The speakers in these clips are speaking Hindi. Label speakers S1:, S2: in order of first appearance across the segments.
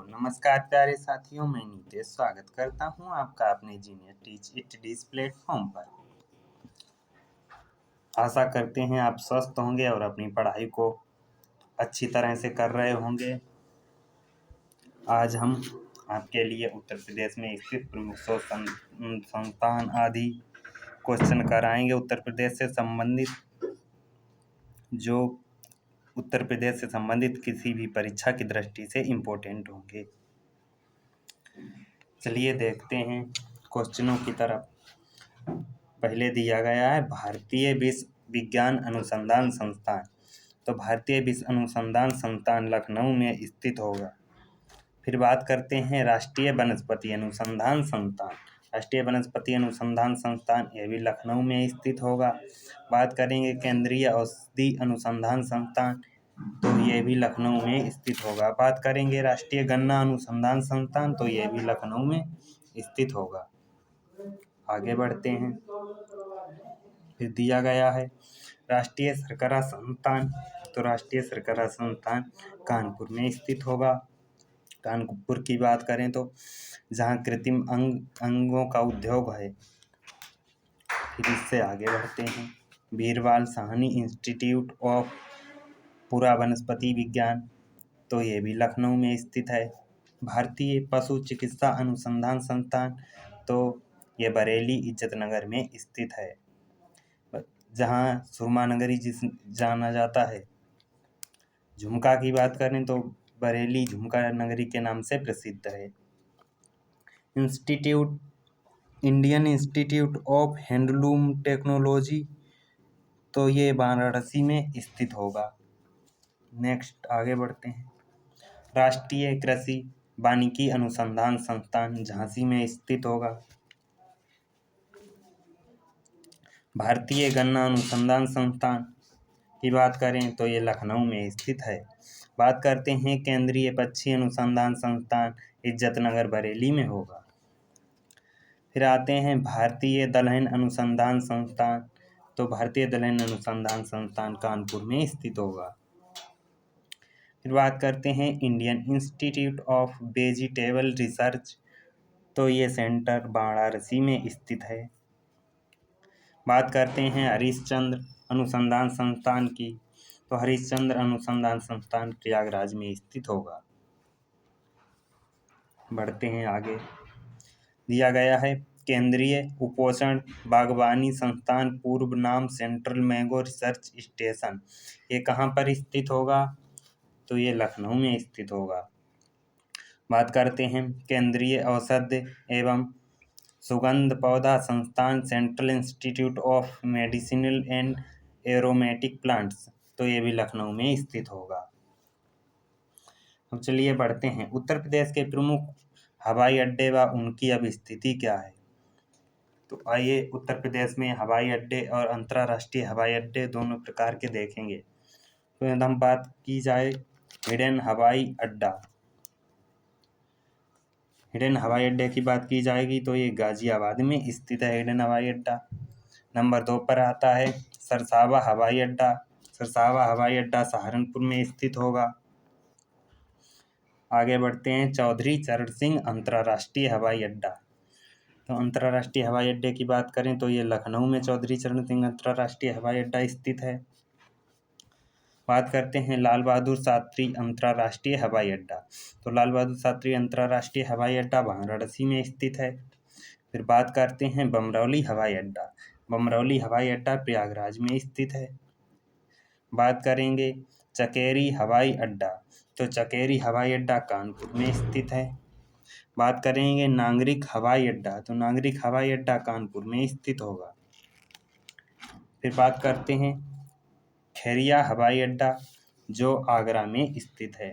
S1: नमस्कार प्यारे साथियों, मैं नीतेश स्वागत करता हूं आपका अपने जीनियर टीच इट डीज प्लेटफॉर्म पर। आशा करते हैं आप स्वस्थ होंगे और अपनी पढ़ाई को अच्छी तरह से कर रहे होंगे। आज हम आपके लिए उत्तर प्रदेश में स्थित प्रमुख शोध संस्थान आदि क्वेश्चन कराएंगे उत्तर प्रदेश से संबंधित, जो उत्तर प्रदेश से संबंधित किसी भी परीक्षा की दृष्टि से इम्पोर्टेंट होंगे। चलिए देखते हैं क्वेश्चनों की तरफ। पहले दिया गया है भारतीय विश्व विज्ञान अनुसंधान संस्थान। तो भारतीय विश्व अनुसंधान संस्थान लखनऊ में स्थित होगा। फिर बात करते हैं राष्ट्रीय वनस्पति अनुसंधान संस्थान। राष्ट्रीय वनस्पति अनुसंधान संस्थान यह भी लखनऊ में स्थित होगा। बात करेंगे केंद्रीय औषधि अनुसंधान संस्थान, तो ये भी लखनऊ में स्थित होगा। बात करेंगे राष्ट्रीय गन्ना अनुसंधान संस्थान, तो ये भी लखनऊ में स्थित होगा। आगे बढ़ते हैं। फिर दिया गया है राष्ट्रीय शर्करा संस्थान। तो राष्ट्रीय शर्करा संस्थान कानपुर में स्थित होगा। कानपुर की बात करें तो जहाँ कृत्रिम अंगों का उद्योग है। फिर इससे आगे बढ़ते हैं बीरबल साहनी इंस्टीट्यूट ऑफ पुरा वनस्पति विज्ञान, तो ये भी लखनऊ में स्थित है। भारतीय पशु चिकित्सा अनुसंधान संस्थान, तो ये बरेली इज्जतनगर में स्थित है, जहाँ सुरमा नगरी जिस जाना जाता है। झुमका की बात करें तो बरेली झुमका नगरी के नाम से प्रसिद्ध है। Indian institute of handloom technology, तो ये वाराणसी में स्थित होगा। नेक्स्ट आगे बढ़ते हैं। राष्ट्रीय कृषि वानिकी अनुसंधान संस्थान झांसी में स्थित होगा। भारतीय गन्ना अनुसंधान संस्थान की बात करें तो ये लखनऊ में स्थित है। बात करते हैं केंद्रीय पक्षी अनुसंधान संस्थान, इज्जतनगर बरेली में होगा। फिर आते हैं भारतीय दलहन अनुसंधान संस्थान, तो भारतीय दलहन अनुसंधान संस्थान कानपुर में स्थित होगा। फिर बात करते हैं Indian institute of vegetable research, तो ये सेंटर वाराणसी में स्थित है। बात करते हैं हरिश्चंद्र अनुसंधान संस्थान की, तो हरिश्चंद्र अनुसंधान संस्थान प्रयागराज में स्थित होगा। बढ़ते हैं आगे। दिया गया है केंद्रीय उपोषण बागवानी संस्थान, पूर्व नाम सेंट्रल मैंगो रिसर्च स्टेशन, ये कहाँ पर स्थित होगा? तो ये लखनऊ में स्थित होगा। बात करते हैं केंद्रीय औषध एवं सुगंध पौधा संस्थान, central institute of medicinal and aromatic plants, तो ये भी लखनऊ में स्थित होगा। अब चलिए बढ़ते हैं। उत्तर प्रदेश के प्रमुख हवाई अड्डे व उनकी अब स्थिति क्या है। तो आइए उत्तर प्रदेश में हवाई अड्डे और अंतर्राष्ट्रीय हवाई अड्डे दोनों प्रकार के देखेंगे। तो हम बात की जाए हिडन हवाई अड्डा। हिडन हवाई अड्डे की बात की जाएगी तो ये गाजियाबाद में स्थित है हिडन हवाई अड्डा। नंबर 2 पर आता है सरसावा हवाई अड्डा। सरसावा हवाई अड्डा सहारनपुर में स्थित होगा। आगे बढ़ते हैं चौधरी चरण सिंह अंतर्राष्ट्रीय हवाई अड्डा। तो अंतर्राष्ट्रीय हवाई अड्डे की बात करें तो ये लखनऊ में चौधरी चरण सिंह अंतर्राष्ट्रीय हवाई अड्डा स्थित है। बात करते हैं लाल बहादुर शास्त्री अंतर्राष्ट्रीय हवाई अड्डा। तो लाल बहादुर शास्त्री अंतर्राष्ट्रीय हवाई अड्डा वाराणसी में स्थित है। फिर बात करते हैं बमरौली हवाई अड्डा। बमरौली हवाई अड्डा प्रयागराज में स्थित है। बात करेंगे चकेरी हवाई अड्डा। तो चकेरी हवाई अड्डा कानपुर में स्थित है। बात करेंगे नागरिक हवाई अड्डा। तो नागरिक हवाई अड्डा कानपुर में स्थित होगा। फिर बात करते हैं खेरिया हवाई अड्डा, जो आगरा में स्थित है।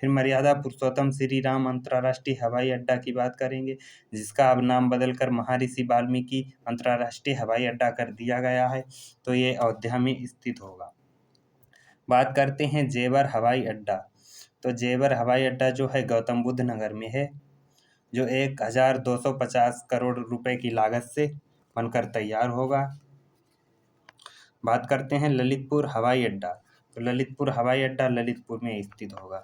S1: फिर मर्यादा पुरुषोत्तम श्री राम अंतर्राष्ट्रीय हवाई अड्डा की बात करेंगे, जिसका अब नाम बदलकर महर्षि वाल्मीकि अंतर्राष्ट्रीय हवाई अड्डा कर दिया गया है। तो ये अयोध्या में स्थित होगा। बात करते हैं जेवर हवाई अड्डा। तो जेवर हवाई अड्डा जो है गौतम बुद्ध नगर में है, जो 1250 करोड़ रुपए की लागत से बनकर तैयार होगा। बात करते हैं ललितपुर हवाई अड्डा। तो ललितपुर हवाई अड्डा ललितपुर में स्थित होगा।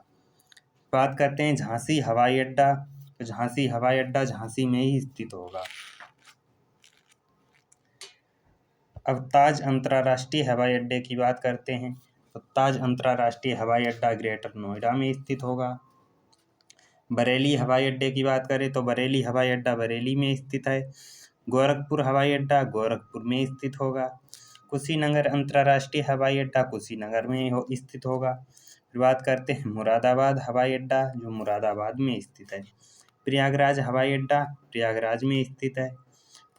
S1: बात करते हैं झांसी हवाई अड्डा। तो झांसी हवाई अड्डा झांसी में ही स्थित होगा। अब ताज अंतर्राष्ट्रीय हवाई अड्डे की बात करते हैं। तो ताज अंतर्राष्ट्रीय हवाई अड्डा ग्रेटर नोएडा में स्थित होगा। बरेली हवाई अड्डे की बात करें तो बरेली हवाई अड्डा बरेली में स्थित है। गोरखपुर हवाई अड्डा गोरखपुर में स्थित होगा। कुशीनगर अंतर्राष्ट्रीय हवाई अड्डा कुशीनगर में स्थित होगा। फिर बात करते हैं मुरादाबाद हवाई अड्डा, जो मुरादाबाद में स्थित है। प्रयागराज हवाई अड्डा प्रयागराज में स्थित है।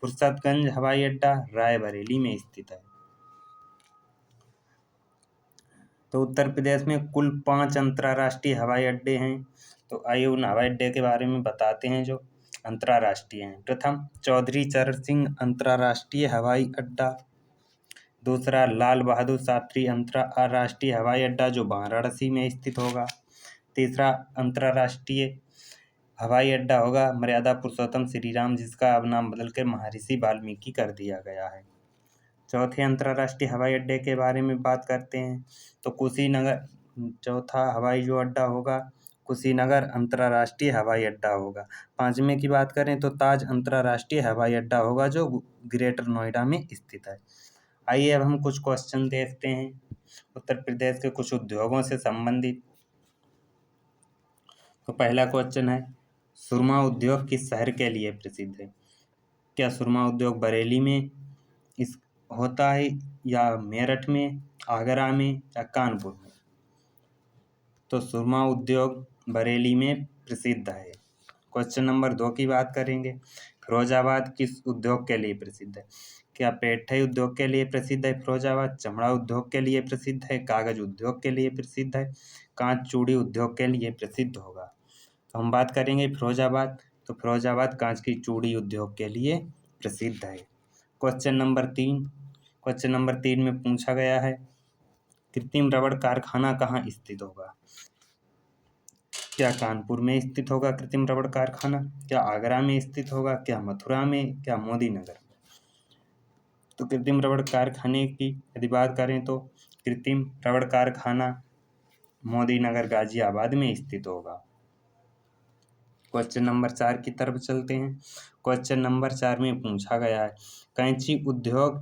S1: फुर्सतगंज हवाई अड्डा रायबरेली में स्थित है। तो उत्तर प्रदेश में कुल 5 अंतर्राष्ट्रीय हवाई अड्डे हैं। तो आइए उन हवाई अड्डे के बारे में बताते हैं जो अंतर्राष्ट्रीय हैं। प्रथम चौधरी चरण सिंह अंतर्राष्ट्रीय हवाई अड्डा। दूसरा लाल बहादुर शास्त्री अंतर्राष्ट्रीय हवाई अड्डा, जो वाराणसी में स्थित होगा। तीसरा अंतर्राष्ट्रीय हवाई अड्डा होगा मर्यादा पुरुषोत्तम श्री राम, जिसका अब नाम बदलकर महर्षि वाल्मीकि कर दिया गया है। चौथे अंतर्राष्ट्रीय हवाई अड्डे के बारे में बात करते हैं। तो कुशीनगर चौथा हवाई जो अड्डा होगा कुशीनगर अंतर्राष्ट्रीय हवाई अड्डा होगा। पांचवें की बात करें तो ताज अंतर्राष्ट्रीय हवाई अड्डा होगा, जो ग्रेटर नोएडा में स्थित है। आइए अब हम कुछ क्वेश्चन देखते हैं उत्तर प्रदेश के कुछ उद्योगों से संबंधित। तो पहला क्वेश्चन है, सुरमा उद्योग किस शहर के लिए प्रसिद्ध है? क्या सुरमा उद्योग बरेली में इस होता है, या मेरठ में, आगरा में, या कानपुर में? तो सुरमा उद्योग बरेली में प्रसिद्ध है। क्वेश्चन नंबर 2 की बात करेंगे। फिरोजाबाद किस उद्योग के लिए प्रसिद्ध है? क्या पेठे उद्योग के लिए प्रसिद्ध है फिरोजाबाद? चमड़ा उद्योग के लिए प्रसिद्ध है? कागज उद्योग के लिए प्रसिद्ध है? कांच चूड़ी उद्योग के लिए प्रसिद्ध होगा? तो हम बात करेंगे फिरोजाबाद। तो फिरोजाबाद कांच की चूड़ी उद्योग के लिए प्रसिद्ध है। क्वेश्चन नंबर 3 में पूछा गया है, कृत्रिम रबड़ कारखाना कहाँ स्थित होगा? क्या कानपुर में स्थित होगा कृत्रिम रबड़ कारखाना? क्या आगरा में स्थित होगा? क्या मथुरा में? क्या मोदी नगर में? तो कृत्रिम रबड़ कारखाने की यदि बात करें तो कृत्रिम रबड़ कारखाना मोदी नगर गाजियाबाद में स्थित होगा। क्वेश्चन नंबर 4 की तरफ चलते हैं। क्वेश्चन नंबर 4 में पूछा गया है, कैंची उद्योग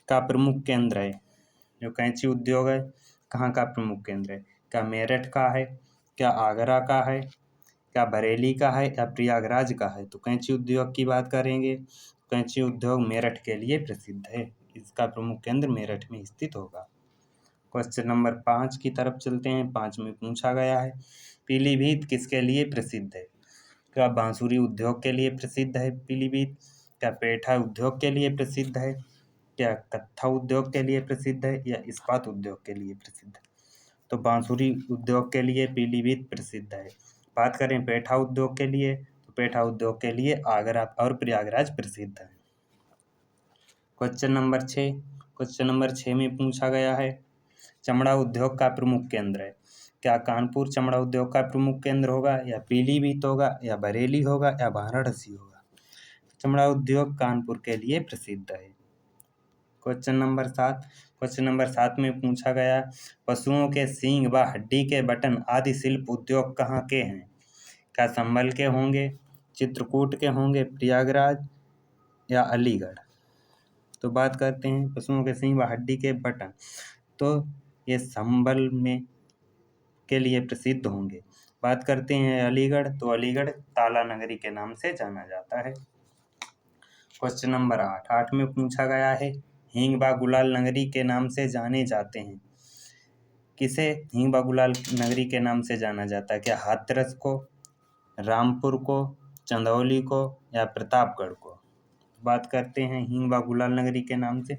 S1: का प्रमुख केंद्र है। जो कैंची उद्योग है कहाँ का प्रमुख केंद्र है? क्या मेरठ का है? क्या आगरा का है? क्या बरेली का है? या प्रयागराज का है? तो कैंची उद्योग की बात करेंगे, कैंची उद्योग मेरठ के लिए प्रसिद्ध है। इसका प्रमुख केंद्र मेरठ में स्थित होगा। क्वेश्चन नंबर 5 की तरफ चलते हैं। 5 में पूछा गया है, पीलीभीत किसके लिए प्रसिद्ध है? क्या बांसुरी उद्योग के लिए प्रसिद्ध है पीलीभीत? क्या पेठा उद्योग के लिए प्रसिद्ध है? क्या कत्था उद्योग के लिए प्रसिद्ध है? या इस्पात उद्योग के लिए प्रसिद्ध है? तो बांसुरी उद्योग के लिए पीलीभीत प्रसिद्ध है। बात करें पेठा उद्योग के लिए, तो पेठा उद्योग के लिए आगरा और प्रयागराज प्रसिद्ध है। क्वेश्चन नंबर 6 में पूछा गया है, चमड़ा उद्योग का प्रमुख केंद्र है। क्या कानपुर चमड़ा उद्योग का प्रमुख केंद्र होगा, या पीलीभीत होगा, या बरेली होगा, या वाराणसी होगा? चमड़ा उद्योग कानपुर के लिए प्रसिद्ध है। क्वेश्चन नंबर 7 में पूछा गया, पशुओं के सींग व हड्डी के बटन आदि शिल्प उद्योग कहाँ के हैं? क्या संभल के होंगे, चित्रकूट के होंगे, प्रयागराज या अलीगढ़? तो बात करते हैं पशुओं के सींग व हड्डी के बटन, तो ये संभल में के लिए प्रसिद्ध होंगे। बात करते हैं अलीगढ़, तो अलीगढ़ ताला नगरी के नाम से जाना जाता है। क्वेश्चन नंबर 8 में पूछा गया है, हींग व गुलाल नगरी के नाम से जाने जाते हैं। किसे हींग व गुलाल नगरी के नाम से जाना जाता है? क्या हाथरस को, रामपुर को, चंदौली को, या प्रतापगढ़ को? बात करते हैं हींग व गुलाल नगरी के नाम से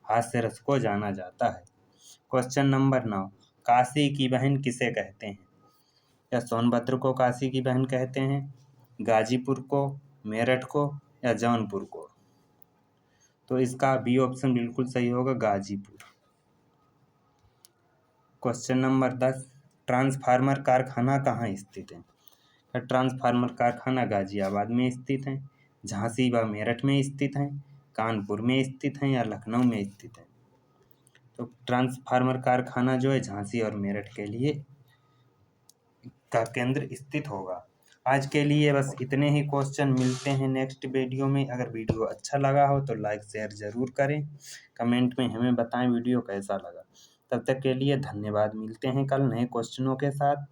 S1: हाथरस को जाना जाता है। क्वेश्चन नंबर 9, काशी की बहन किसे कहते हैं? या सोनभद्र को काशी की बहन कहते हैं, गाजीपुर को, मेरठ को, या जौनपुर को? तो इसका बी ऑप्शन बिल्कुल सही होगा, गाजीपुर। क्वेश्चन नंबर 10, ट्रांसफार्मर कारखाना कहाँ स्थित है? ट्रांसफार्मर कारखाना गाजियाबाद में स्थित है, झांसी व मेरठ में स्थित है, कानपुर में स्थित है, या लखनऊ में स्थित है? तो ट्रांसफार्मर कारखाना जो है झांसी और मेरठ के लिए का केंद्र स्थित होगा। आज के लिए बस इतने ही क्वेश्चन। मिलते हैं नेक्स्ट वीडियो में। अगर वीडियो अच्छा लगा हो तो लाइक शेयर ज़रूर करें। कमेंट में हमें बताएं वीडियो कैसा लगा। तब तक के लिए धन्यवाद। मिलते हैं कल नए क्वेश्चनों के साथ।